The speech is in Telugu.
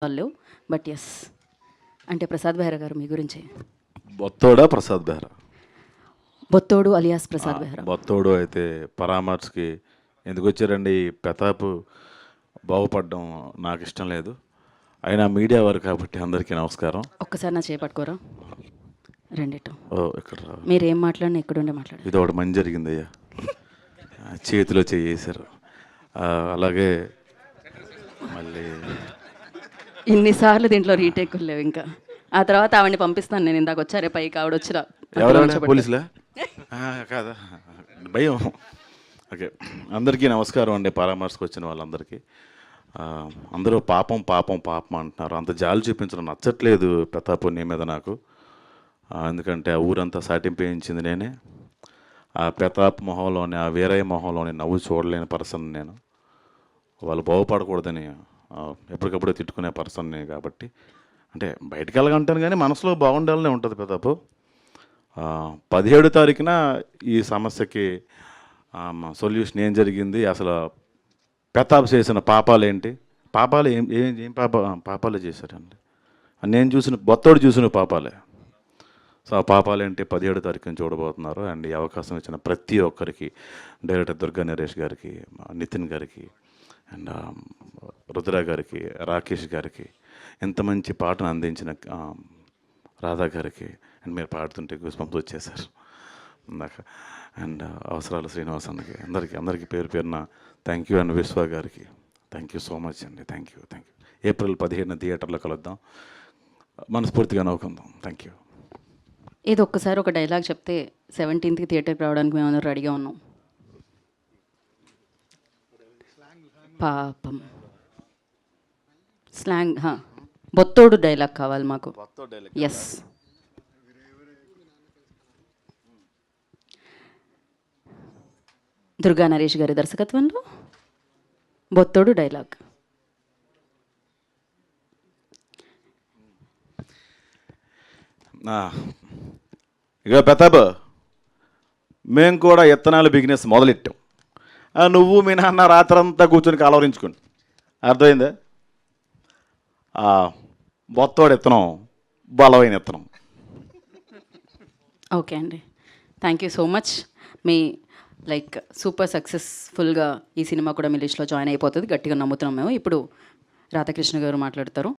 లేవు. బట్ యెస్, అంటే ప్రసాద్ బెహ్రా గారు మీ గురించి. బొత్తోడా ప్రసాద్ బెహ్రా? బొత్తోడు అలియాస్ ప్రసాద్ బెహ్రా. బొత్తోడు అయితే పరామర్శకి ఎందుకు వచ్చారండి? ఈ ప్రతాప్ బాగుపడడం నాకు ఇష్టం లేదు. అయినా మీడియా వారు కాబట్టి అందరికీ నమస్కారం. ఒక్కసారి నా చేపట్టుకోరా రెండిటు. ఓ ఇక్కడ రా. మీరు ఏం మాట్లాడినా ఎక్కడుండే మాట్లాడారు. ఇది ఒకటి మంచి జరిగింది అయ్యా, చేతిలో చేసారు. అలాగే మళ్ళీ ఇన్నిసార్లు దీంట్లో రీటేకులు లేవు. ఇంకా ఆ తర్వాత ఆవిడని పంపిస్తాను నేను. ఇందాక వచ్చారే పైకి ఆవిడ వచ్చిరా. ఎవరైనా పోలీసులా? కాదా, భయం. ఓకే, అందరికీ నమస్కారం అండి. పరామర్శకు వచ్చిన వాళ్ళందరికీ. అందరూ పాపం పాపం పాపం అంటున్నారు. అంత జాలి చూపించడం నచ్చట్లేదు ప్రతాప్ నీ మీద నాకు. ఎందుకంటే ఆ ఊరంతా సాటింపేయించింది నేనే. ఆ ప్రతాప్ మొహంలోని, ఆ వీరయ్య మొహంలోని నవ్వు చూడలేని పర్సన్ నేను. వాళ్ళు బాగుపడకూడదని ఎప్పటికప్పుడే తిట్టుకునే పర్సన్ని కాబట్టి, అంటే బయటకు వెళ్ళగంటాను కానీ మనసులో బాగుండాలనే ఉంటుంది ప్రతాప్. 17 తారీఖున ఈ సమస్యకి సొల్యూషన్ ఏం జరిగింది, అసలు ప్రతాప్ చేసిన పాపాలు ఏంటి, పాపాలు ఏం ఏం ఏం పాపాలే చేశారండి. నేను చూసిన బొత్తోడు చూసిన పాపాలే. సో ఆ పాపాలేంటి 17 తారీఖున చూడబోతున్నారు. అండ్ ఈ అవకాశం ఇచ్చిన ప్రతి ఒక్కరికి, డైరెక్టర్ దుర్గా నరేష్ గారికి, నితిన్ గారికి, అండ్ రుద్ర గారికి, రాకేష్ గారికి, ఇంత మంచి పాటను అందించిన రాధా గారికి, అండ్ మీరు పాడుతుంటే గూస్బంప్స్ వచ్చేసారు ఇందాక. అండ్ అవసరాలు శ్రీనివాసన్కి, అందరికీ పేరు పేరున థ్యాంక్ యూ. అండ్ విశ్వ గారికి థ్యాంక్ యూ సో మచ్ అండి. Thank you. ఏప్రిల్ 15న థియేటర్లో కలుద్దాం, మనస్ఫూర్తిగా నవ్వుకుందాం. Thank you. ఏదో ఒక్కసారి ఒక డైలాగ్ చెప్తే 17th థియేటర్కి రావడానికి మేము అందరూ రెడీగా ఉన్నాం. పాపం స్లాంగ్. బొత్తోడు డైలాగ్ కావాలి మాకు. ఎస్, దుర్గా నరేష్ గారి దర్శకత్వంలో బొత్తోడు డైలాగ్. ఇక ప్రతాప్, మేము కూడా ఇత్తనాలు బిజినెస్ మొదలెట్టాం. నువ్వు మీ నాన్న రాత్రంతా కూర్చొని కలవరించుకోండి, అర్థమైందా? బొత్తోడు ఇత్తనం బలమైన ఇత్తనం. ఓకే అండి, thank you so much. Me like super సక్సెస్ఫుల్గా ఈ సినిమా కూడా మీ లిస్ట్లో జాయిన్ అయిపోతుంది గట్టిగా నమ్ముతున్నాం మేము. ఇప్పుడు రాధాకృష్ణ గారు మాట్లాడతారు.